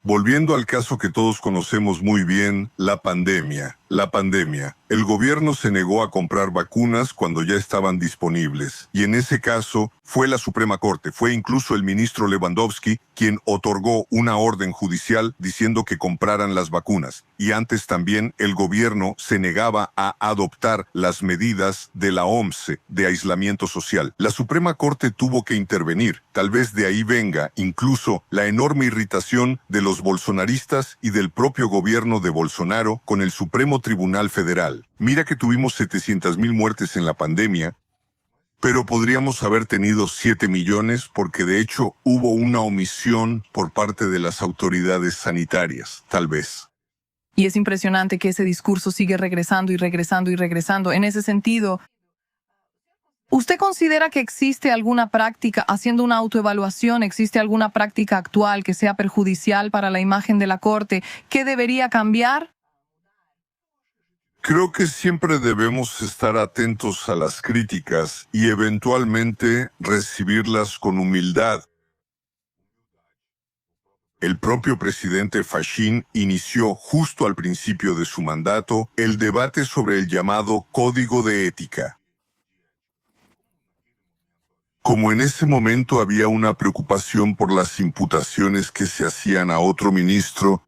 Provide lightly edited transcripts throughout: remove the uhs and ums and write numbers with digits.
Volviendo al caso que todos conocemos muy bien, la pandemia. La pandemia. El gobierno se negó a comprar vacunas cuando ya estaban disponibles. Y en ese caso fue la Suprema Corte, fue incluso el ministro Lewandowski quien otorgó una orden judicial diciendo que compraran las vacunas. Y antes también el gobierno se negaba a adoptar las medidas de la OMS de aislamiento social. La Suprema Corte tuvo que intervenir. Tal vez de ahí venga incluso la enorme irritación de los bolsonaristas y del propio gobierno de Bolsonaro con el Supremo Tribunal Federal. Mira que tuvimos 700,000 muertes en la pandemia, pero podríamos haber tenido 7 millones porque de hecho hubo una omisión por parte de las autoridades sanitarias, tal vez. Y es impresionante que ese discurso sigue regresando y regresando y regresando. En ese sentido, ¿usted considera que existe alguna práctica, haciendo una autoevaluación, existe alguna práctica actual que sea perjudicial para la imagen de la Corte? ¿Qué debería cambiar? Creo que siempre debemos estar atentos a las críticas y eventualmente recibirlas con humildad. El propio presidente Fachin inició justo al principio de su mandato el debate sobre el llamado Código de Ética. Como en ese momento había una preocupación por las imputaciones que se hacían a otro ministro,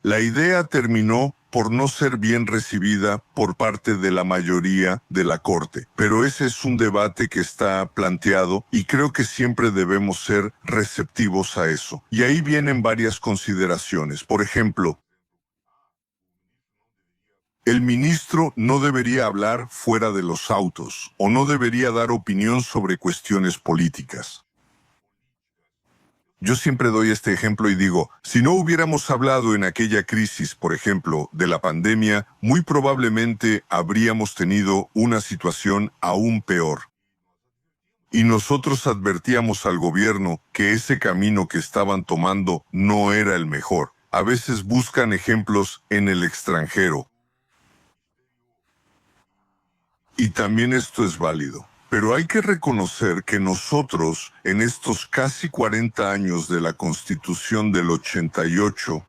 la idea terminó por no ser bien recibida por parte de la mayoría de la Corte. Pero ese es un debate que está planteado y creo que siempre debemos ser receptivos a eso. Y ahí vienen varias consideraciones. Por ejemplo, el ministro no debería hablar fuera de los autos o no debería dar opinión sobre cuestiones políticas. Yo siempre doy este ejemplo y digo, si no hubiéramos hablado en aquella crisis, por ejemplo, de la pandemia, muy probablemente habríamos tenido una situación aún peor. Y nosotros advertíamos al gobierno que ese camino que estaban tomando no era el mejor. A veces buscan ejemplos en el extranjero. Y también esto es válido. Pero hay que reconocer que nosotros, en estos casi 40 años de la Constitución del 88,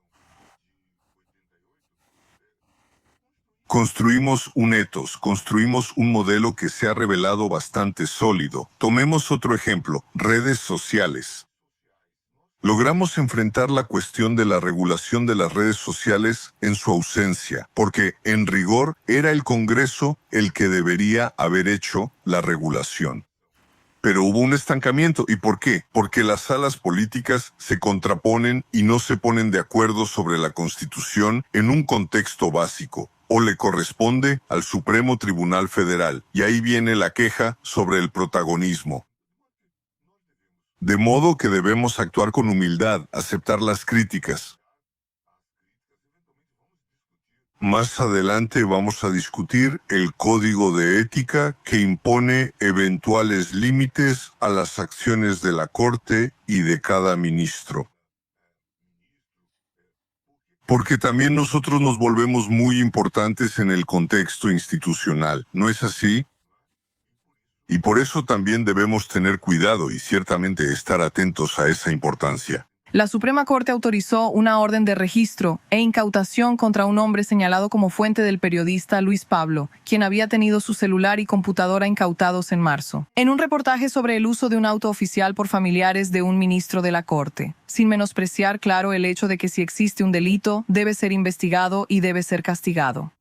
construimos un etos, construimos un modelo que se ha revelado bastante sólido. Tomemos otro ejemplo, redes sociales. Logramos enfrentar la cuestión de la regulación de las redes sociales en su ausencia, porque, en rigor, era el Congreso el que debería haber hecho la regulación. Pero hubo un estancamiento. ¿Y por qué? Porque las salas políticas se contraponen y no se ponen de acuerdo sobre la Constitución en un contexto básico, o le corresponde al Supremo Tribunal Federal. Y ahí viene la queja sobre el protagonismo. De modo que debemos actuar con humildad, aceptar las críticas. Más adelante vamos a discutir el código de ética que impone eventuales límites a las acciones de la Corte y de cada ministro. Porque también nosotros nos volvemos muy importantes en el contexto institucional, ¿no es así? Y por eso también debemos tener cuidado y ciertamente estar atentos a esa importancia. La Suprema Corte autorizó una orden de registro e incautación contra un hombre señalado como fuente del periodista Luis Pablo, quien había tenido su celular y computadora incautados en marzo, en un reportaje sobre el uso de un auto oficial por familiares de un ministro de la Corte, sin menospreciar, claro, el hecho de que si existe un delito, debe ser investigado y debe ser castigado.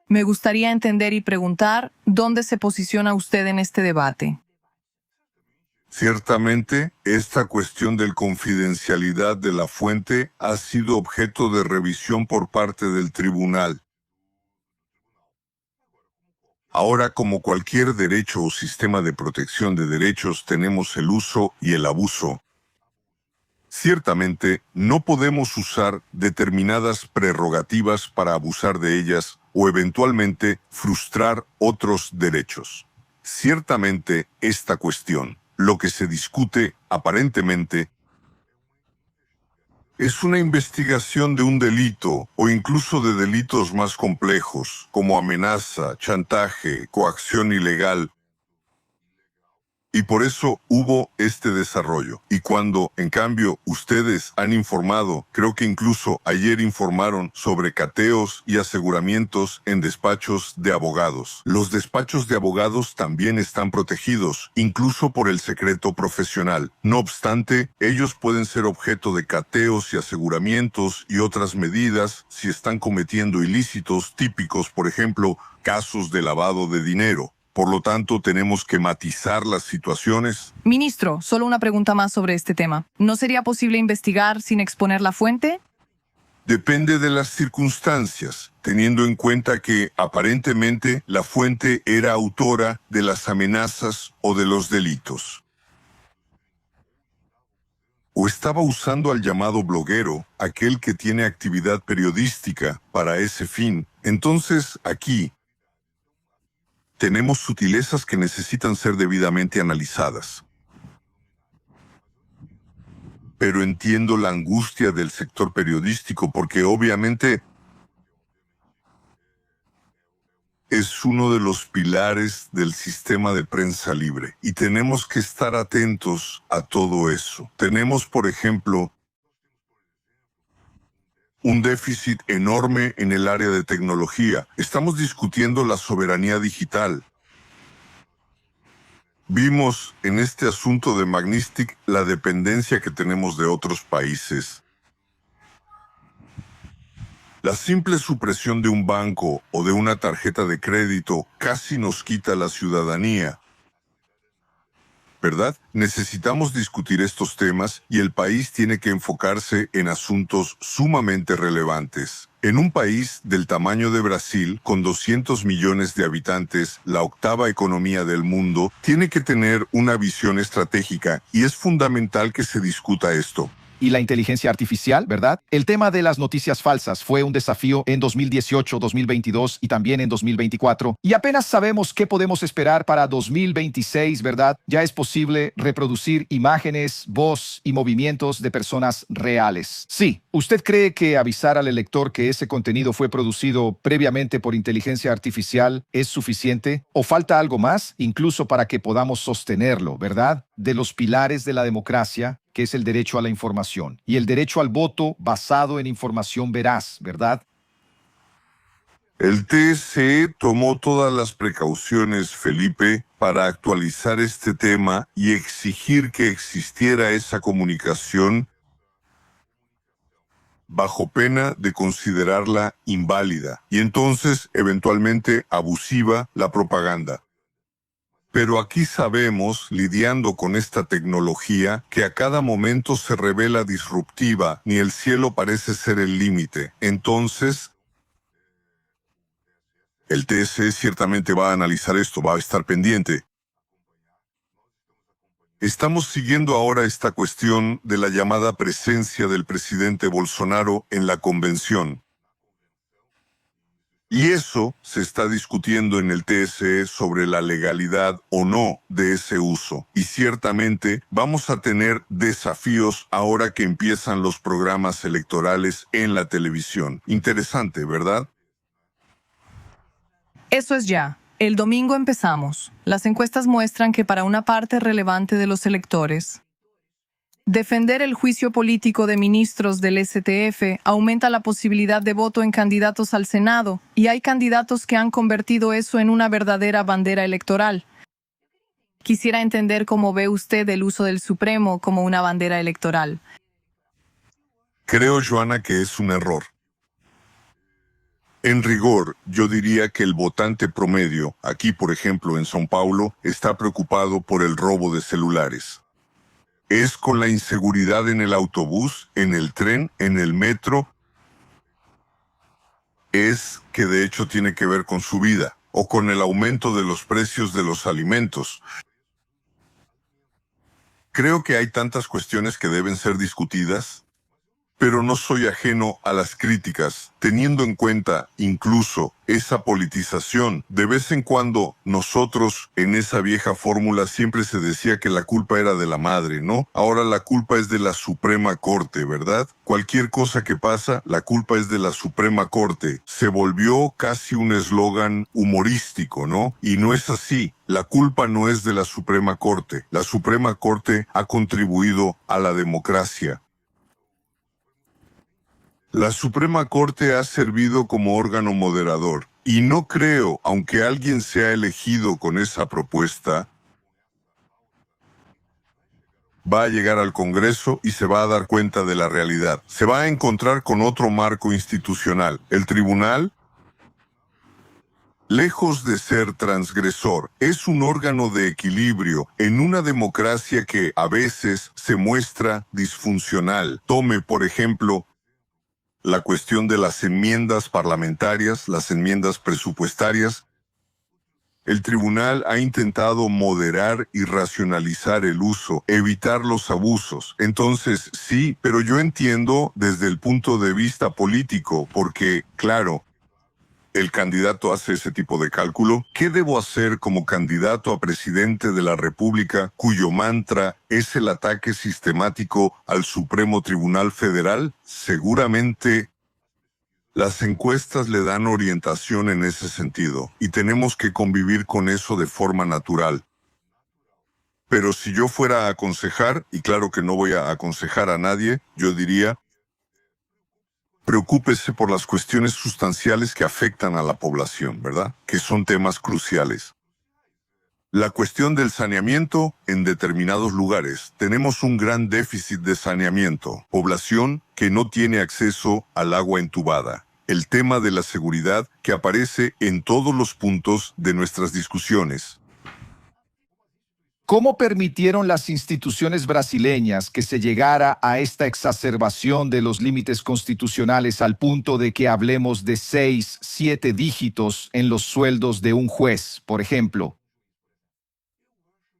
Me gustaría entender y preguntar, ¿dónde se posiciona usted en este debate? Ciertamente, esta cuestión de confidencialidad de la fuente ha sido objeto de revisión por parte del tribunal. Ahora, como cualquier derecho o sistema de protección de derechos, tenemos el uso y el abuso. Ciertamente, no podemos usar determinadas prerrogativas para abusar de ellas o eventualmente frustrar otros derechos. Ciertamente, esta cuestión, lo que se discute, aparentemente, es una investigación de un delito o incluso de delitos más complejos, como amenaza, chantaje, coacción ilegal. Y por eso hubo este desarrollo. Y cuando, en cambio, ustedes han informado, creo que incluso ayer informaron sobre cateos y aseguramientos en despachos de abogados. Los despachos de abogados también están protegidos, incluso por el secreto profesional. No obstante, ellos pueden ser objeto de cateos y aseguramientos y otras medidas si están cometiendo ilícitos típicos, por ejemplo, casos de lavado de dinero. Por lo tanto, tenemos que matizar las situaciones. Ministro, solo una pregunta más sobre este tema. ¿No sería posible investigar sin exponer la fuente? Depende de las circunstancias, teniendo en cuenta que, aparentemente, la fuente era autora de las amenazas o de los delitos. O estaba usando al llamado bloguero, aquel que tiene actividad periodística, para ese fin. Entonces, aquí tenemos sutilezas que necesitan ser debidamente analizadas. Pero entiendo la angustia del sector periodístico porque obviamente es uno de los pilares del sistema de prensa libre y tenemos que estar atentos a todo eso. Tenemos, por ejemplo, un déficit enorme en el área de tecnología. Estamos discutiendo la soberanía digital. Vimos en este asunto de Magnistic la dependencia que tenemos de otros países. La simple supresión de un banco o de una tarjeta de crédito casi nos quita la ciudadanía. ¿Verdad? Necesitamos discutir estos temas y el país tiene que enfocarse en asuntos sumamente relevantes. En un país del tamaño de Brasil, con 200 millones de habitantes, la octava economía del mundo, tiene que tener una visión estratégica y es fundamental que se discuta esto. Y la inteligencia artificial, ¿verdad? El tema de las noticias falsas fue un desafío en 2018, 2022 y también en 2024. Y apenas sabemos qué podemos esperar para 2026, ¿verdad? Ya es posible reproducir imágenes, voz y movimientos de personas reales. Sí, ¿usted cree que avisar al elector que ese contenido fue producido previamente por inteligencia artificial es suficiente? ¿O falta algo más, incluso para que podamos sostenerlo, ¿verdad? De los pilares de la democracia, que es el derecho a la información y el derecho al voto basado en información veraz, ¿verdad? El TSE tomó todas las precauciones, Felipe, para actualizar este tema y exigir que existiera esa comunicación bajo pena de considerarla inválida y entonces, eventualmente, abusiva la propaganda. Pero aquí sabemos, lidiando con esta tecnología, que a cada momento se revela disruptiva, ni el cielo parece ser el límite. Entonces, el TSE ciertamente va a analizar esto, va a estar pendiente. Estamos siguiendo ahora esta cuestión de la llamada presencia del presidente Bolsonaro en la convención. Y eso se está discutiendo en el TSE sobre la legalidad o no de ese uso. Y ciertamente vamos a tener desafíos ahora que empiezan los programas electorales en la televisión. Interesante, ¿verdad? Eso es ya. El domingo empezamos. Las encuestas muestran que para una parte relevante de los electores, defender el juicio político de ministros del STF aumenta la posibilidad de voto en candidatos al Senado, y hay candidatos que han convertido eso en una verdadera bandera electoral. Quisiera entender cómo ve usted el uso del Supremo como una bandera electoral. Creo, Joana, que es un error. En rigor, yo diría que el votante promedio, aquí por ejemplo en São Paulo, está preocupado por el robo de celulares. Es con la inseguridad en el autobús, en el tren, en el metro. Es que de hecho tiene que ver con su vida, o con el aumento de los precios de los alimentos. Creo que hay tantas cuestiones que deben ser discutidas. Pero no soy ajeno a las críticas, teniendo en cuenta incluso esa politización. De vez en cuando nosotros, en esa vieja fórmula, siempre se decía que la culpa era de la madre, ¿no? Ahora la culpa es de la Suprema Corte, ¿verdad? Cualquier cosa que pasa, la culpa es de la Suprema Corte. Se volvió casi un eslogan humorístico, ¿no? Y no es así. La culpa no es de la Suprema Corte. La Suprema Corte ha contribuido a la democracia. La Suprema Corte ha servido como órgano moderador, y no creo, aunque alguien sea elegido con esa propuesta, va a llegar al Congreso y se va a dar cuenta de la realidad. Se va a encontrar con otro marco institucional. El tribunal, lejos de ser transgresor, es un órgano de equilibrio en una democracia que a veces se muestra disfuncional. Tome, por ejemplo, la cuestión de las enmiendas parlamentarias, las enmiendas presupuestarias. El tribunal ha intentado moderar y racionalizar el uso, evitar los abusos. Entonces, sí, pero yo entiendo desde el punto de vista político, porque, claro, el candidato hace ese tipo de cálculo. ¿Qué debo hacer como candidato a presidente de la República cuyo mantra es el ataque sistemático al Supremo Tribunal Federal? Seguramente las encuestas le dan orientación en ese sentido, y tenemos que convivir con eso de forma natural. Pero si yo fuera a aconsejar, y claro que no voy a aconsejar a nadie, yo diría: preocúpese por las cuestiones sustanciales que afectan a la población, ¿verdad? Que son temas cruciales. La cuestión del saneamiento en determinados lugares. Tenemos un gran déficit de saneamiento. Población que no tiene acceso al agua entubada. El tema de la seguridad que aparece en todos los puntos de nuestras discusiones. ¿Cómo permitieron las instituciones brasileñas que se llegara a esta exacerbación de los límites constitucionales al punto de que hablemos de 6, 7 dígitos en los sueldos de un juez, por ejemplo?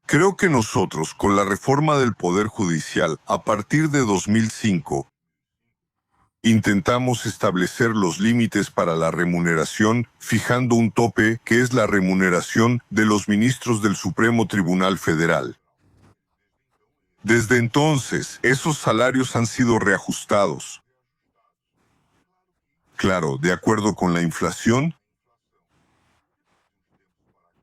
Creo que nosotros, con la reforma del Poder Judicial a partir de 2005, intentamos establecer los límites para la remuneración, fijando un tope que es la remuneración de los ministros del Supremo Tribunal Federal. Desde entonces, esos salarios han sido reajustados. Claro, de acuerdo con la inflación.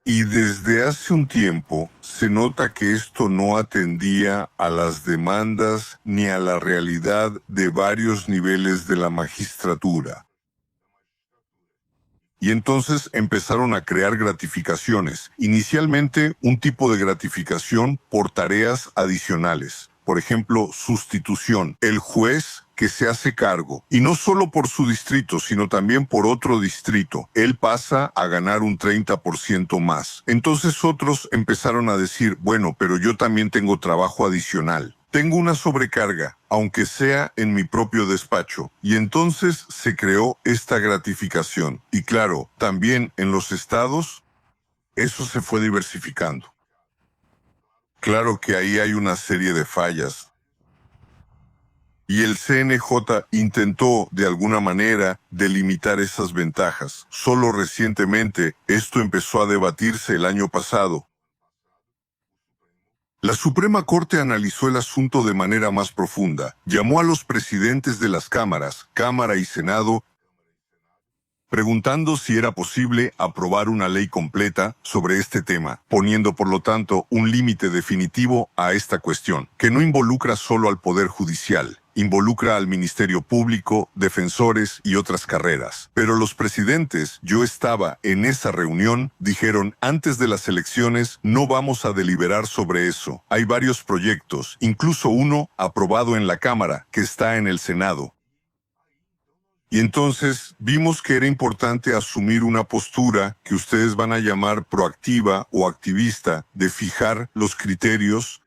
Y desde hace un tiempo se nota que esto no atendía a las demandas ni a la realidad de varios niveles de la magistratura. Y entonces empezaron a crear gratificaciones. Inicialmente, un tipo de gratificación por tareas adicionales. Por ejemplo, sustitución. El juez que se hace cargo, y no solo por su distrito, sino también por otro distrito, él pasa a ganar un 30% más. Entonces otros empezaron a decir: bueno, pero yo también tengo trabajo adicional. Tengo una sobrecarga, aunque sea en mi propio despacho. Y entonces se creó esta gratificación. Y claro, también en los estados, eso se fue diversificando. Claro que ahí hay una serie de fallas. Y el CNJ intentó, de alguna manera, delimitar esas ventajas. Solo recientemente, esto empezó a debatirse el año pasado. La Suprema Corte analizó el asunto de manera más profunda. Llamó a los presidentes de las cámaras, Cámara y Senado, preguntando si era posible aprobar una ley completa sobre este tema, poniendo por lo tanto un límite definitivo a esta cuestión, que no involucra solo al Poder Judicial, involucra al Ministerio Público, defensores y otras carreras. Pero los presidentes, yo estaba en esa reunión, dijeron: antes de las elecciones no vamos a deliberar sobre eso. Hay varios proyectos, incluso uno aprobado en la Cámara, que está en el Senado. Y entonces vimos que era importante asumir una postura que ustedes van a llamar proactiva o activista, de fijar los criterios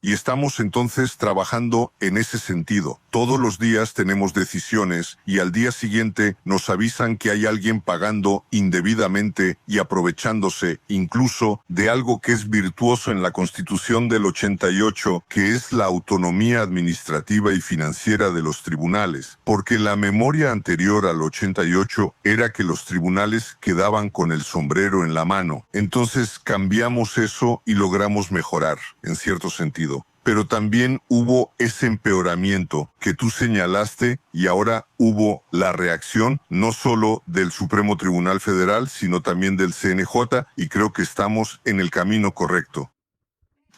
Y estamos entonces trabajando en ese sentido. Todos los días tenemos decisiones y al día siguiente nos avisan que hay alguien pagando indebidamente y aprovechándose incluso de algo que es virtuoso en la Constitución del 88, que es la autonomía administrativa y financiera de los tribunales. Porque la memoria anterior al 88 era que los tribunales quedaban con el sombrero en la mano. Entonces cambiamos eso y logramos mejorar, en cierto sentido. Pero también hubo ese empeoramiento que tú señalaste y ahora hubo la reacción no solo del Supremo Tribunal Federal, sino también del CNJ, y creo que estamos en el camino correcto.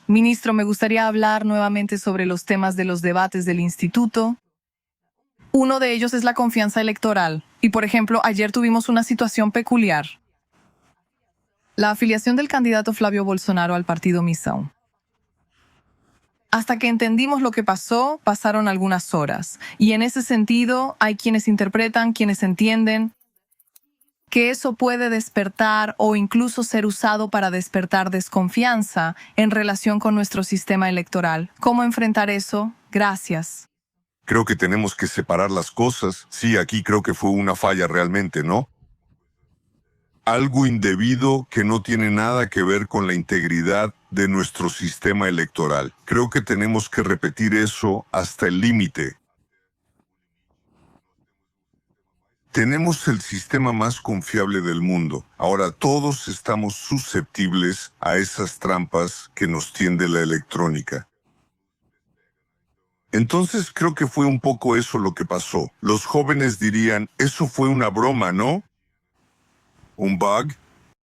Ministro, me gustaría hablar nuevamente sobre los temas de los debates del instituto. Uno de ellos es la confianza electoral. Y, por ejemplo, ayer tuvimos una situación peculiar. La afiliación del candidato Flavio Bolsonaro al partido Missão. Hasta que entendimos lo que pasó, pasaron algunas horas. Y en ese sentido, hay quienes interpretan, quienes entienden que eso puede despertar o incluso ser usado para despertar desconfianza en relación con nuestro sistema electoral. ¿Cómo enfrentar eso? Gracias. Creo que tenemos que separar las cosas. Sí, aquí creo que fue una falla realmente, ¿no? Algo indebido que no tiene nada que ver con la integridad de nuestro sistema electoral. Creo que tenemos que repetir eso hasta el límite. Tenemos el sistema más confiable del mundo. Ahora todos estamos susceptibles a esas trampas que nos tiende la electrónica. Entonces creo que fue un poco eso lo que pasó. Los jóvenes dirían, eso fue una broma, ¿no? ¿Un bug?